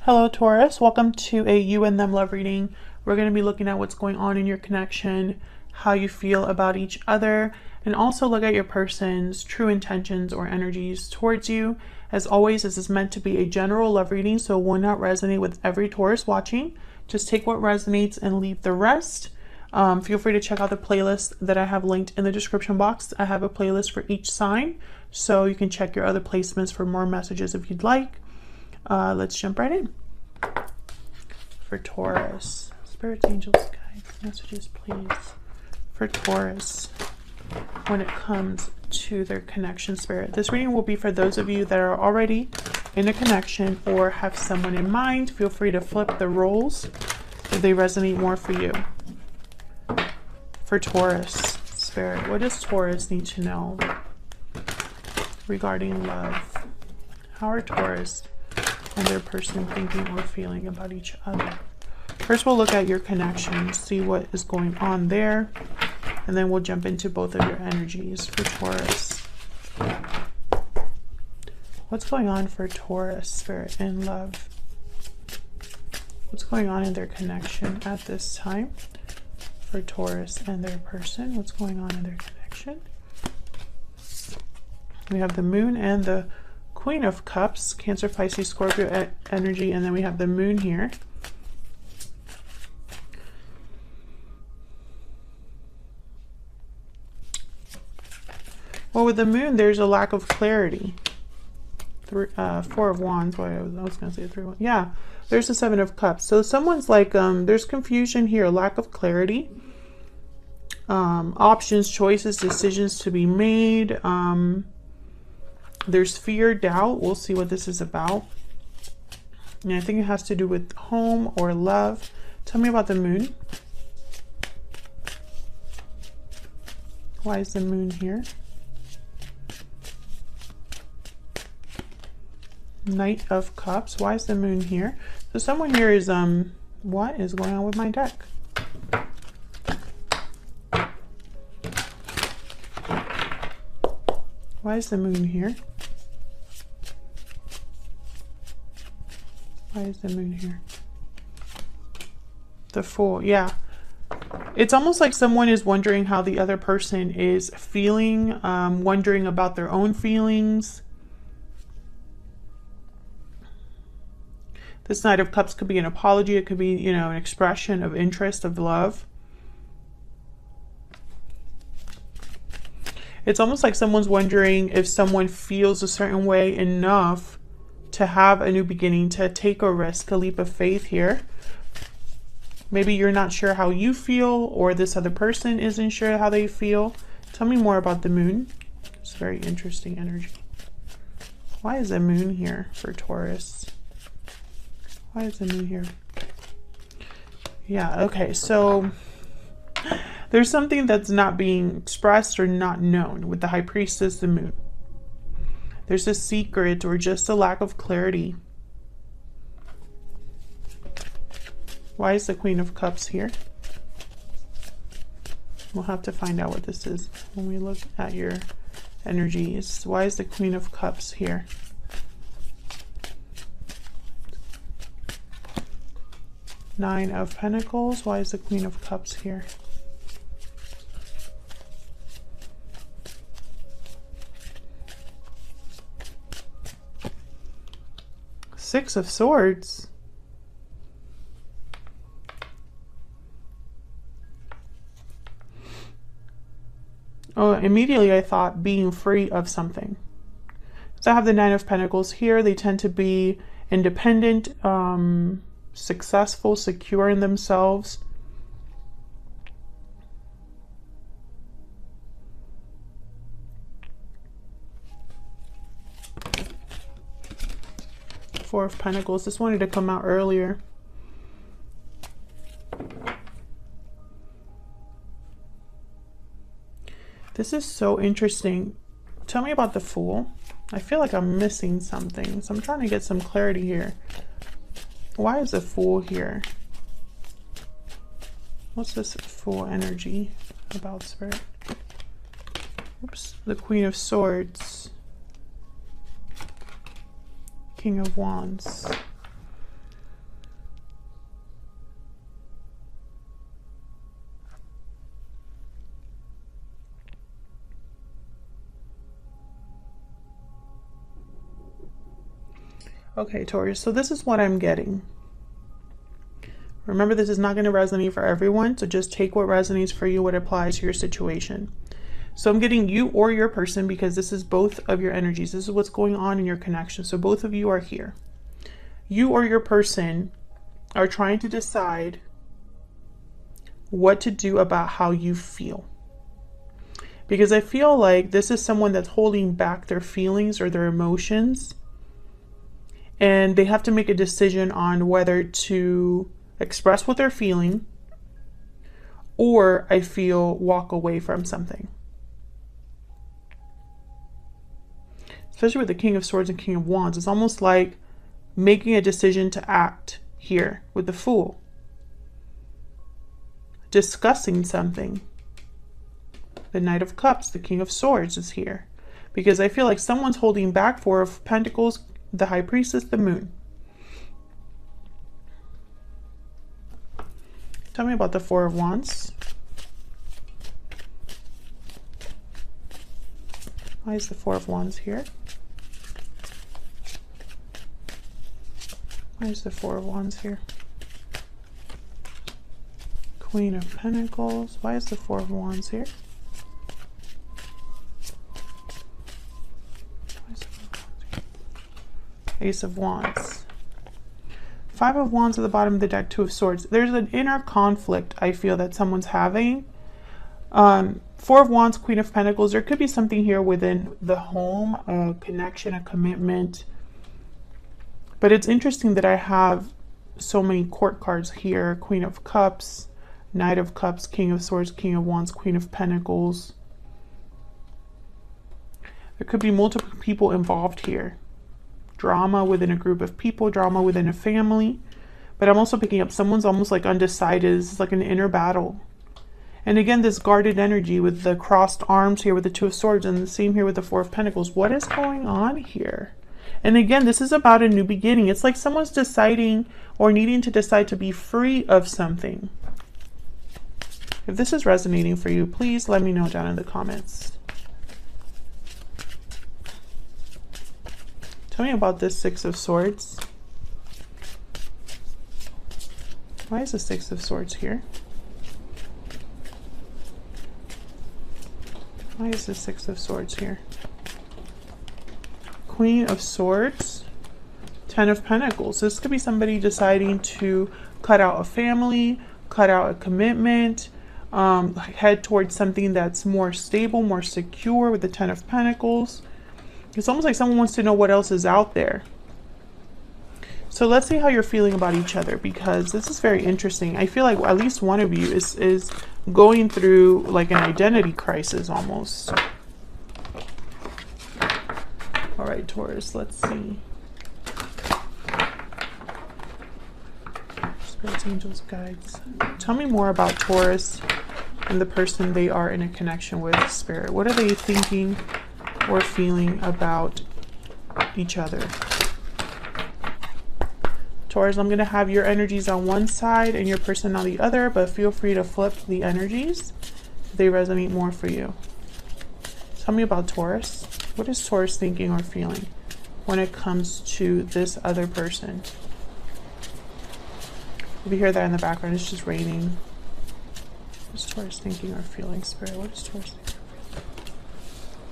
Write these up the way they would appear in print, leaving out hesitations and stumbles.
Hello Taurus, welcome to a you and them love reading. We're going to be looking at what's going on in your connection, how you feel about each other, and also look at your person's true intentions or energies towards you. As always, this is meant to be a general love reading, so it will not resonate with every Taurus watching. Just take what resonates and leave the rest. Feel free to check out the playlist that I have linked in the description box. I have a playlist for each sign, so you can check your other placements for more messages if you'd like. Let's jump right in. For Taurus, spirits, angels, guides, messages, please. For Taurus, when it comes to their connection spirit. This reading will be for those of you that are already in a connection or have someone in mind. Feel free to flip the roles if they resonate more for you. For Taurus, spirit, what does Taurus need to know regarding love? How are Taurus and their person thinking or feeling about each other? First, we'll look at your connection, see what is going on there, and then we'll jump into both of your energies. For Taurus, what's going on for Taurus, spirit, and love? What's going on in their connection at this time? For Taurus and their person, what's going on in their connection? We have the moon and the Queen of Cups, Cancer, Pisces, Scorpio energy, and then we have the moon here. Well, with the moon, there's a lack of clarity. Four of Wands. Well, I was going to say 3 of Wands. Yeah, there's the Seven of Cups. So someone's like, there's confusion here, lack of clarity. Options, choices, decisions to be made. There's fear, doubt. We'll see what this is about. And I think it has to do with home or love. Tell me about the moon. Why is the moon here? Knight of Cups. Why is the moon here? So someone here is, what is going on with my deck? Why is the moon here? Why is the moon here? The Fool. Yeah. It's almost like someone is wondering how the other person is feeling, wondering about their own feelings. This Knight of Cups could be an apology. It could be, you know, an expression of interest, of love. It's almost like someone's wondering if someone feels a certain way enough to have a new beginning, to take a risk, a leap of faith here. Maybe you're not sure how you feel, or this other person isn't sure how they feel. Tell me more about the moon. It's very interesting energy. Why is the moon here for Taurus? Why is the moon here? Yeah, okay, so there's something that's not being expressed or not known with the High Priestess, the moon. There's a secret or just a lack of clarity. Why is the Queen of Cups here? We'll have to find out what this is when we look at your energies. Why is the Queen of Cups here? Nine of Pentacles. Why is the Queen of Cups here? Six of Swords. Oh, immediately I thought being free of something. So I have the Nine of Pentacles here. They tend to be independent, successful, secure in themselves. Four of Pentacles. This wanted to come out earlier. This is so interesting. Tell me about the Fool. I feel like I'm missing something, so I'm trying to get some clarity here. Why is the Fool here? What's this Fool energy about, spirit? Oops. The Queen of Swords. King of Wands. Okay, Taurus, so this is what I'm getting. Remember, this is not going to resonate for everyone, so just take what resonates for you, what applies to your situation. So I'm getting you or your person, because this is both of your energies. This is what's going on in your connection. So both of you are here. You or your person are trying to decide what to do about how you feel. Because I feel like this is someone that's holding back their feelings or their emotions. And they have to make a decision on whether to express what they're feeling, or I feel walk away from something. Especially with the King of Swords and King of Wands, it's almost like making a decision to act here with the Fool. Discussing something. The Knight of Cups, the King of Swords is here. Because I feel like someone's holding back. Four of Pentacles, the High Priestess, the Moon. Tell me about the Four of Wands. Why is the Four of Wands here? Why is the Four of Wands here? Queen of Pentacles. Why is the Four of Wands here? Why is the Four of Wands here? Ace of Wands. Five of Wands at the bottom of the deck. Two of Swords. There's an inner conflict I feel that someone's having. Four of Wands, Queen of Pentacles. There could be something here within the home, a connection, a commitment. But it's interesting that I have so many court cards here. Queen of Cups, Knight of Cups, King of Swords, King of Wands, Queen of Pentacles. There could be multiple people involved here. Drama within a group of people, drama within a family. But I'm also picking up someone's almost like undecided. It's like an inner battle. And again, this guarded energy with the crossed arms here with the Two of Swords, and the same here with the Four of Pentacles. What is going on here? And again, this is about a new beginning. It's like someone's deciding or needing to decide to be free of something. If this is resonating for you, please let me know down in the comments. Tell me about this Six of Swords. Why is the Six of Swords here? Why is the Six of Swords here? Queen of Swords, Ten of Pentacles. This could be somebody deciding to cut out a family, cut out a commitment, head towards something that's more stable, more secure with the Ten of Pentacles. It's almost like someone wants to know what else is out there. So let's see how you're feeling about each other, because this is very interesting. I feel like at least one of you is going through like an identity crisis almost. All right, Taurus, let's see. Spirits, angels, guides. Tell me more about Taurus and the person they are in a connection with, Spirit. What are they thinking or feeling about each other? Taurus, I'm going to have your energies on one side and your person on the other, but feel free to flip the energies if they resonate more for you. Tell me about Taurus. What is Taurus thinking or feeling when it comes to this other person? If you hear that in the background, it's just raining. What is Taurus thinking or feeling, Spirit? What is Taurus thinking or feeling?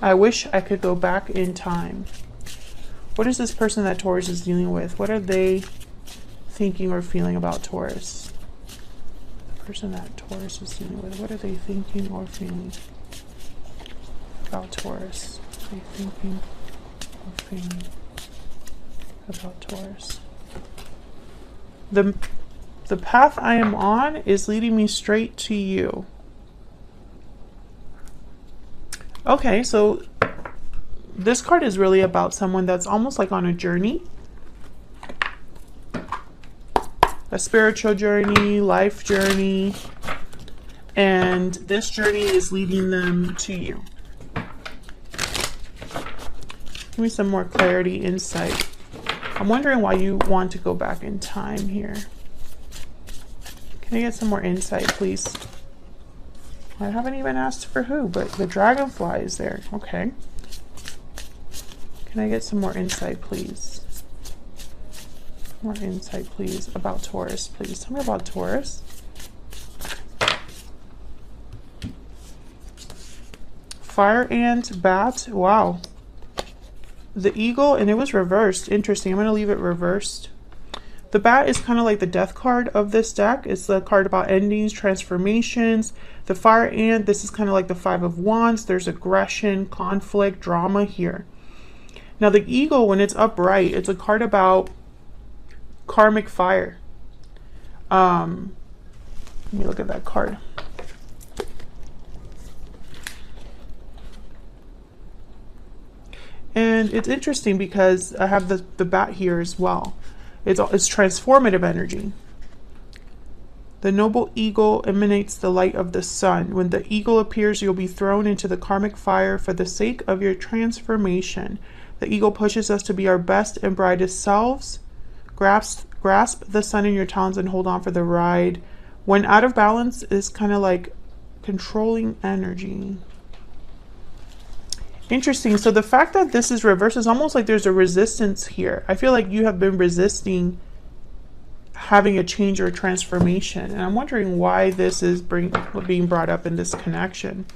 I wish I could go back in time. What is this person that Taurus is dealing with? What are they thinking or feeling about Taurus? The person that Taurus is dealing with, what are they thinking or feeling about Taurus? What are they thinking or feeling about Taurus? The path I am on is leading me straight to you. Okay, so this card is really about someone that's almost like on a journey. A spiritual journey, life journey. And this journey is leading them to you. Give me some more clarity, insight. I'm wondering why you want to go back in time here. Can I get some more insight, please? I haven't even asked for who, but the dragonfly is there. Okay. Can I get some more insight, please? More insight, please, about Taurus. Please tell me about Taurus. Fire ant, bat. Wow. The eagle, and it was reversed. Interesting. I'm going to leave it reversed. The bat is kind of like the death card of this deck. It's the card about endings, transformations. The fire ant, this is kind of like the Five of Wands. There's aggression, conflict, drama here. Now the eagle, when it's upright, it's a card about karmic fire. Let me look at that card. And it's interesting because I have the bat here as well. It's transformative energy. The noble eagle emanates the light of the sun. When the eagle appears, you'll be thrown into the karmic fire for the sake of your transformation. The eagle pushes us to be our best and brightest selves. Grasp the sun in your talons and hold on for the ride. When out of balance is kind of like controlling energy. Interesting. So the fact that this is reversed is almost like there's a resistance here. I feel like you have been resisting having a change or a transformation. And I'm wondering why this is being brought up in this connection.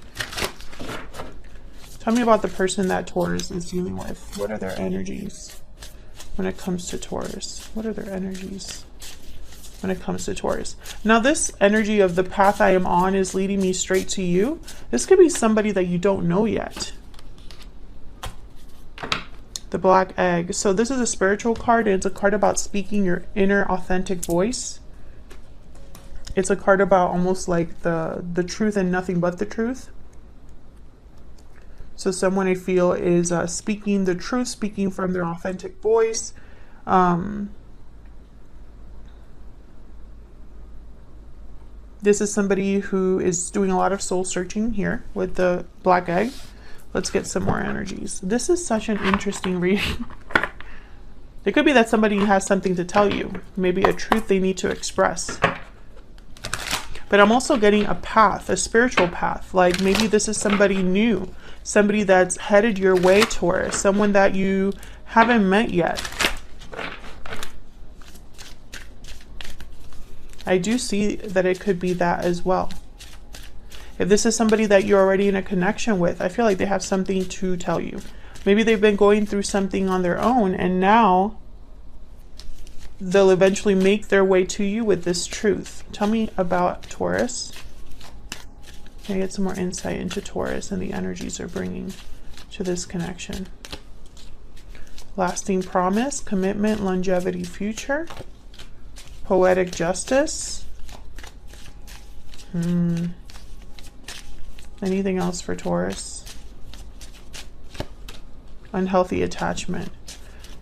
Tell me about the person that Taurus is dealing with. What are their energies when it comes to Taurus? What are their energies when it comes to Taurus? Now this energy of the path I am on is leading me straight to you. This could be somebody that you don't know yet. The black egg. So this is a spiritual card. It's a card about speaking your inner authentic voice. It's a card about almost like the truth and nothing but the truth. So someone I feel is speaking the truth, speaking from their authentic voice. This is somebody who is doing a lot of soul searching here with the black egg. Let's get some more energies. This is such an interesting reading. It could be that somebody has something to tell you, maybe a truth they need to express. But I'm also getting a path, a spiritual path. Like maybe this is somebody new, somebody that's headed your way, Taurus, someone that you haven't met yet. I do see that it could be that as well. If this is somebody that you're already in a connection with, I feel like they have something to tell you. Maybe they've been going through something on their own and now they'll eventually make their way to you with this truth. Tell me about Taurus. Can I get some more insight into Taurus and the energies they're bringing to this connection? Lasting promise, commitment, longevity, future, poetic justice. Anything else for Taurus? Unhealthy attachment.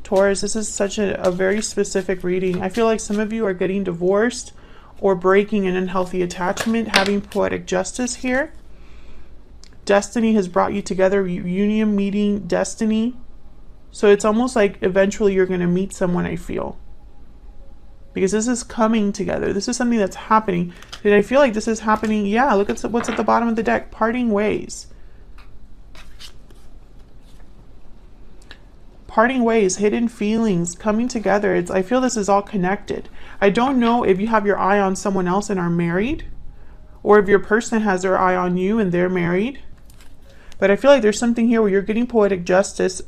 Taurus, this is such a very specific reading. I feel like some of you are getting divorced or breaking an unhealthy attachment, having poetic justice here. Destiny has brought you together, union, meeting, destiny. So it's almost like eventually you're going to meet someone, I feel. Because this is coming together. This is something that's happening. Did I feel like this is happening? Yeah, look at what's at the bottom of the deck. Parting ways. Parting ways, hidden feelings, coming together. I feel this is all connected. I don't know if you have your eye on someone else and are married, or if your person has their eye on you and they're married. But I feel like there's something here where you're getting poetic justice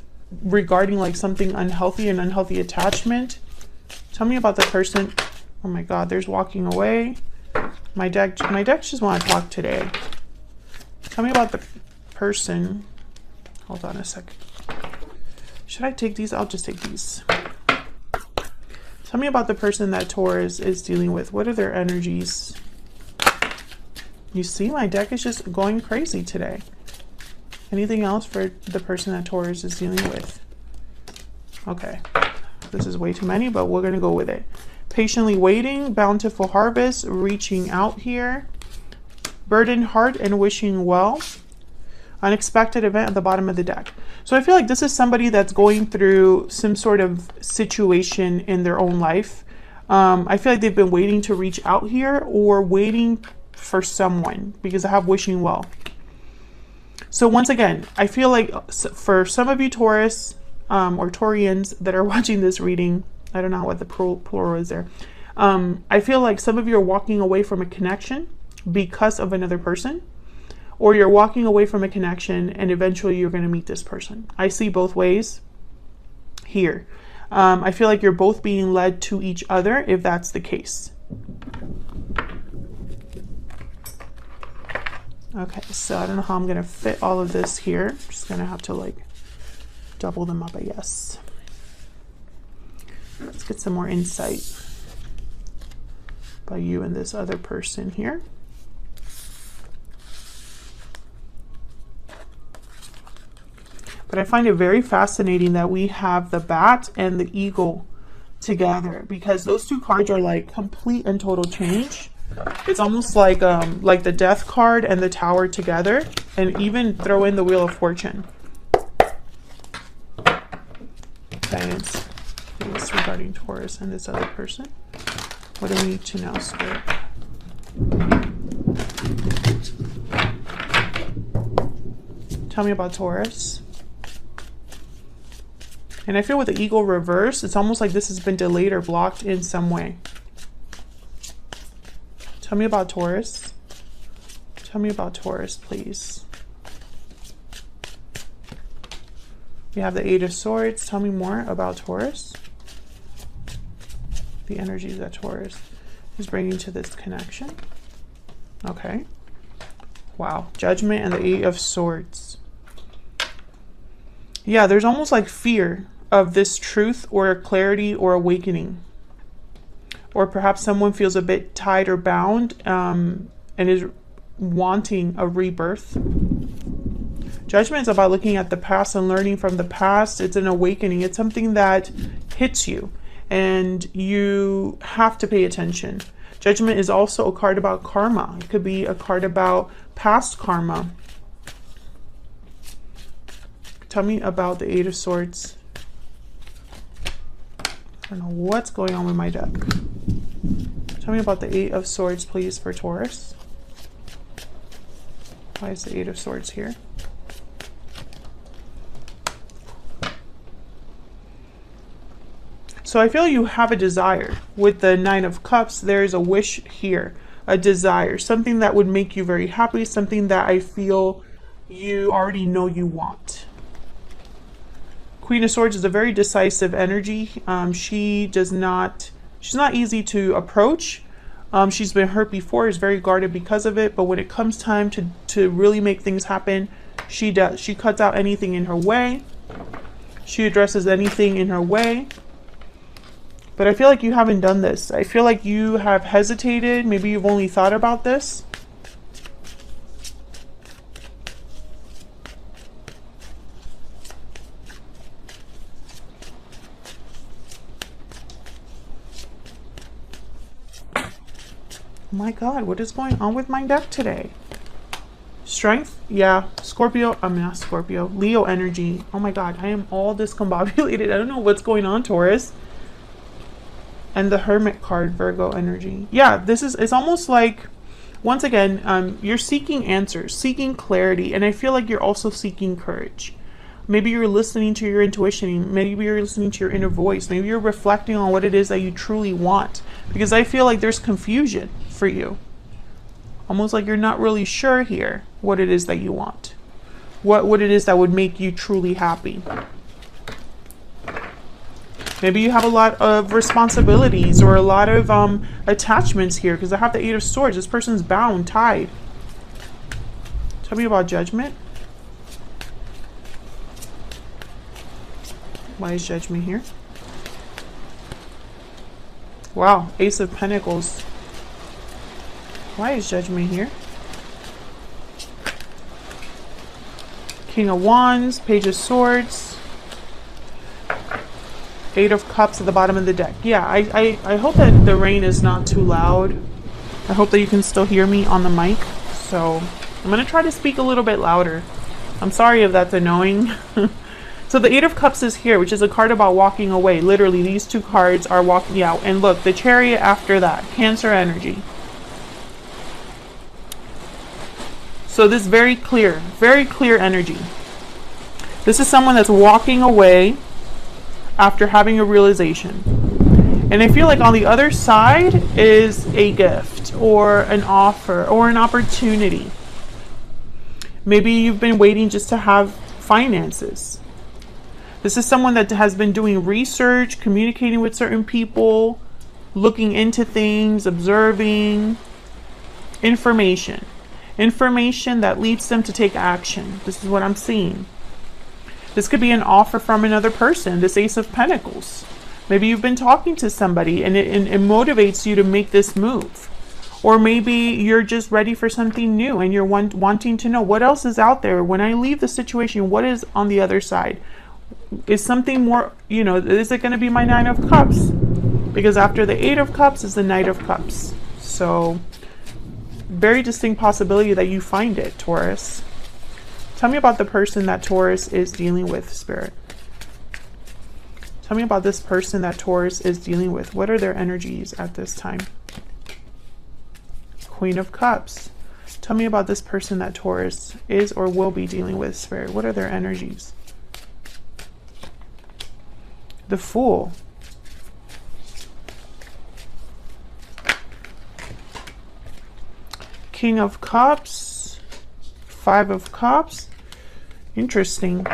regarding like something unhealthy, an unhealthy attachment. Tell me about the person. Oh my God, there's walking away. My deck just want to talk today. Tell me about the person. Hold on a second. Should I take these? I'll just take these. Tell me about the person that Taurus is dealing with. What are their energies? You see, my deck is just going crazy today. Anything else for the person that Taurus is dealing with? Okay. This is way too many, but we're going to go with it. Patiently waiting, bountiful harvest, reaching out here. Burdened heart and wishing well. Unexpected event at the bottom of the deck. So I feel like this is somebody that's going through some sort of situation in their own life. I feel like they've been waiting to reach out here or waiting for someone because I have wishing well. So once again, I feel like for some of you Taurus, or Taurians that are watching this reading, I don't know what the plural is there. I feel like some of you are walking away from a connection because of another person, or you're walking away from a connection and eventually you're going to meet this person. I see both ways here. I feel like you're both being led to each other if that's the case. Okay, so I don't know how I'm going to fit all of this here. I'm just going to have to like double them up, I guess. Let's get some more insight by you and this other person here. But I find it very fascinating that we have the bat and the eagle together, because those two cards are like complete and total change. It's almost like the death card and the tower together, and even throw in the wheel of fortune. Okay, it's regarding Taurus and this other person. What do we need to know, Spirit? Tell me about Taurus. And I feel with the eagle reverse, it's almost like this has been delayed or blocked in some way. Tell me about Taurus. Tell me about Taurus, please. We have the Eight of Swords. Tell me more about Taurus. The energies that Taurus is bringing to this connection. Okay. Wow. Judgment and the Eight of Swords. Yeah, there's almost like fear of this truth or clarity or awakening. Or perhaps someone feels a bit tied or bound and is wanting a rebirth. Judgment is about looking at the past and learning from the past. It's an awakening. It's something that hits you and you have to pay attention. Judgment is also a card about karma. It could be a card about past karma. Tell me about the Eight of Swords. I don't know what's going on with my deck. Tell me about the Eight of Swords, please, for Taurus. Why is the Eight of Swords here? So I feel you have a desire. With the Nine of Cups, there's a wish here, a desire, something that would make you very happy, something that I feel you already know you want. Queen of Swords is a very decisive energy. She's not easy to approach. She's been hurt before, is very guarded because of it. But when it comes time to really make things happen, she does. She cuts out anything in her way. She addresses anything in her way. But I feel like you haven't done this. I feel like you have hesitated. Maybe you've only thought about this. My God, what is going on with my deck today? Strength? Yeah. Scorpio. I'm not Scorpio. Leo energy. Oh my God, I am all discombobulated. I don't know what's going on, Taurus. And the Hermit card, Virgo energy. Yeah, it's almost like, once again, you're seeking answers, seeking clarity, and I feel like you're also seeking courage. Maybe you're listening to your intuition. Maybe you're listening to your inner voice. Maybe you're reflecting on what it is that you truly want. Because I feel like there's confusion for you. Almost like you're not really sure here what it is that you want. What it is that would make you truly happy. Maybe you have a lot of responsibilities or a lot of attachments here, because I have the Eight of Swords. This person's bound, tied. Tell me about Judgment. Why is Judgment here? Wow, Ace of Pentacles. Why is Judgment here? King of Wands, Page of Swords. Eight of Cups at the bottom of the deck. Yeah, I hope that the rain is not too loud. I hope that you can still hear me on the mic. So I'm going to try to speak a little bit louder. I'm sorry if that's annoying. So the Eight of Cups is here, which is a card about walking away. Literally, these two cards are walking out. And look, the Chariot after that. Cancer energy. So this very clear energy. This is someone that's walking away after having a realization. And I feel like on the other side is a gift or an offer or an opportunity. Maybe you've been waiting just to have finances. This is someone that has been doing research, communicating with certain people, looking into things, observing information. Information that leads them to take action. This is what I'm seeing. This could be an offer from another person, this Ace of Pentacles. Maybe you've been talking to somebody and it motivates you to make this move. Or maybe you're just ready for something new and you're wanting to know what else is out there. When I leave the situation, what is on the other side? Is something more, you know, is it going to be my Nine of Cups? Because after the Eight of Cups is the Knight of Cups. So, very distinct possibility that you find it, Taurus. Tell me about the person that Taurus is dealing with, Spirit. Tell me about this person that Taurus is dealing with. What are their energies at this time? Queen of Cups. Tell me about this person that Taurus is or will be dealing with, Spirit. What are their energies? The Fool. King of Cups. Five of Cups. Interesting.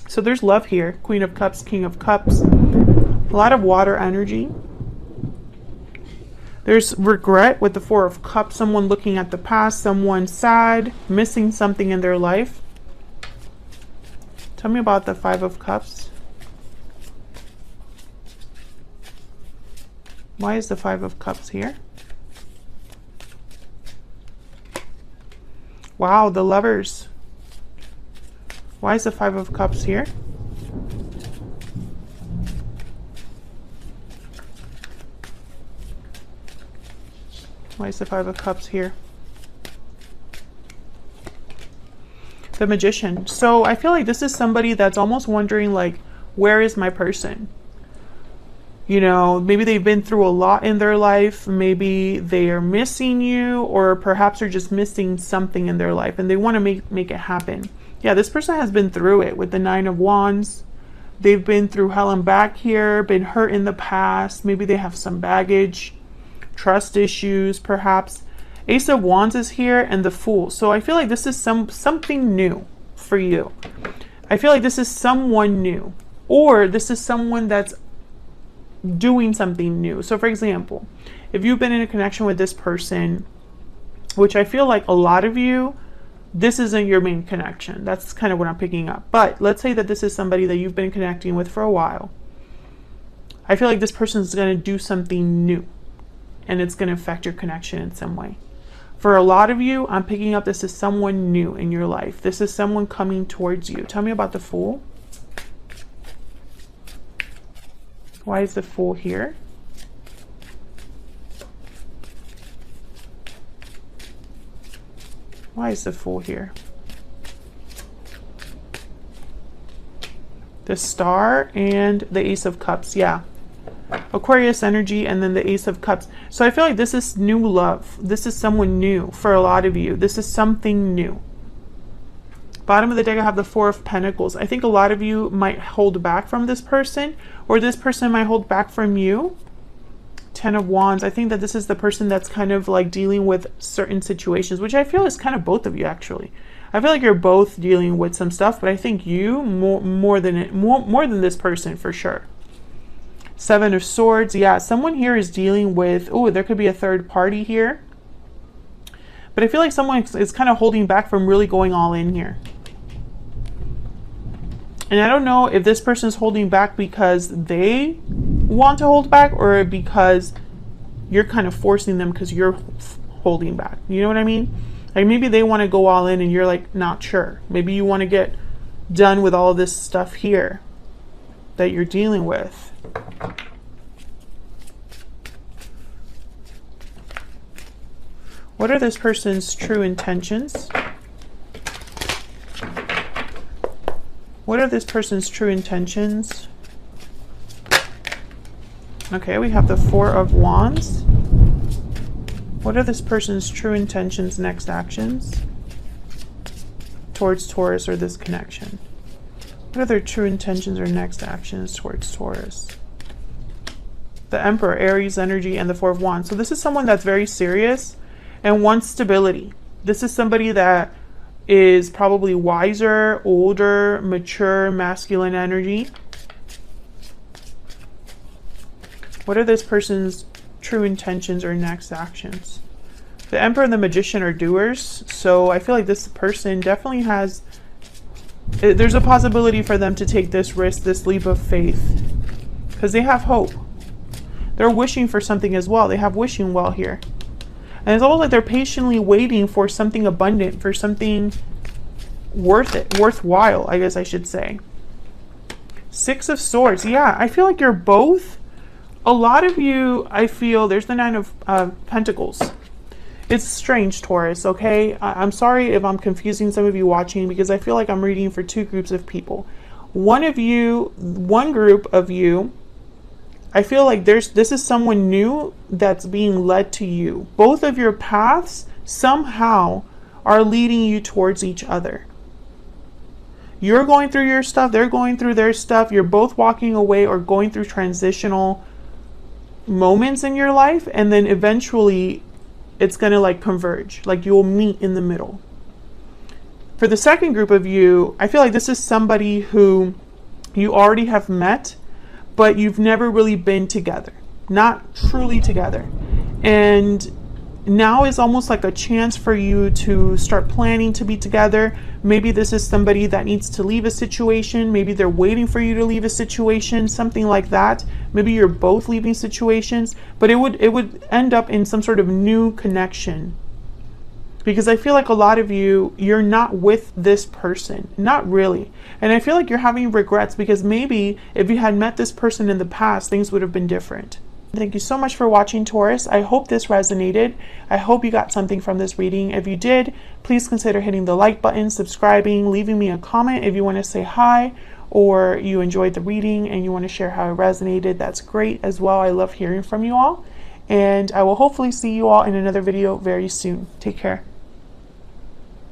So there's love here. Queen of Cups, King of Cups. A lot of water energy. There's regret with the Four of Cups. Someone looking at the past. Someone sad. Missing something in their life. Tell me about the Five of Cups. Why is the Five of Cups here? Wow, the Lovers. Why is the Five of Cups here? Why is the Five of Cups here? The Magician. So I feel like this is somebody that's almost wondering, like, where is my person? You know, maybe they've been through a lot in their life. Maybe they are missing you, or perhaps they're just missing something in their life and they want to make it happen. Yeah, this person has been through it with the Nine of Wands. They've been through hell and back here, been hurt in the past. Maybe they have some baggage, trust issues, perhaps. Ace of Wands is here and the Fool. So I feel like this is something new for you. I feel like this is someone new, or this is someone that's doing something new. So for example, if you've been in a connection with this person, which I feel like a lot of you, this isn't your main connection. That's kind of what I'm picking up. But let's say that this is somebody that you've been connecting with for a while. I feel like this person is going to do something new and it's going to affect your connection in some way. For a lot of you, I'm picking up this is someone new in your life. This is someone coming towards you. Tell me about the Fool. Why is the Fool here? Why is the Fool here? The Star and the Ace of Cups. Yeah. Aquarius energy and then the Ace of Cups. So I feel like this is new love. This is someone new for a lot of you. This is something new. Bottom of the deck, I have the Four of Pentacles. I think a lot of you might hold back from this person, or this person might hold back from you. Ten of Wands. I think that this is the person that's kind of like dealing with certain situations, which I feel is kind of both of you actually. I feel like you're both dealing with some stuff, but I think you more than this person for sure. Seven of Swords. Yeah, someone here is dealing with, oh, there could be a third party here. But I feel like someone is kind of holding back from really going all in here. And I don't know if this person is holding back because they want to hold back or because you're kind of forcing them because you're holding back. You know what I mean? Like maybe they want to go all in and you're like not sure. Maybe you want to get done with all of this stuff here that you're dealing with. What are this person's true intentions? What are this person's true intentions? Okay, we have the Four of Wands. What are this person's true intentions, next actions towards Taurus or this connection? What are their true intentions or next actions towards Taurus? the Emperor, Aries energy, and the Four of Wands. So this is someone that's very serious and wants stability. This is somebody that is probably wiser, older, mature, masculine energy. What are this person's true intentions or next actions? The Emperor and the Magician are doers. So I feel like this person definitely has, there's a possibility for them to take this risk, this leap of faith, because they have hope. They're wishing for something as well. They have wishing well here. And it's almost like they're patiently waiting for something abundant, for something worthwhile, I guess I should say. Six of Swords. Yeah, I feel like you're both. A lot of you, I feel, there's the Nine of Pentacles. It's strange, Taurus, okay? I'm sorry if I'm confusing some of you watching, because I feel like I'm reading for two groups of people. One group of you, I feel like this is someone new that's being led to you. Both of your paths somehow are leading you towards each other. You're going through your stuff, they're going through their stuff. You're both walking away or going through transitional moments in your life, and then eventually it's going to like converge, like you'll meet in the middle. For the second group of you, I feel like this is somebody who you already have met, but you've never really been together, not truly together. And now is almost like a chance for you to start planning to be together. Maybe this is somebody that needs to leave a situation. Maybe they're waiting for you to leave a situation, something like that. Maybe you're both leaving situations, but it would end up in some sort of new connection. Because I feel like a lot of you, you're not with this person, not really. And I feel like you're having regrets because maybe if you had met this person in the past, things would have been different. Thank you so much for watching, Taurus. I hope this resonated. I hope you got something from this reading. If you did, please consider hitting the like button, subscribing, leaving me a comment if you want to say hi, or you enjoyed the reading and you want to share how it resonated. That's great as well. I love hearing from you all. And I will hopefully see you all in another video very soon. Take care.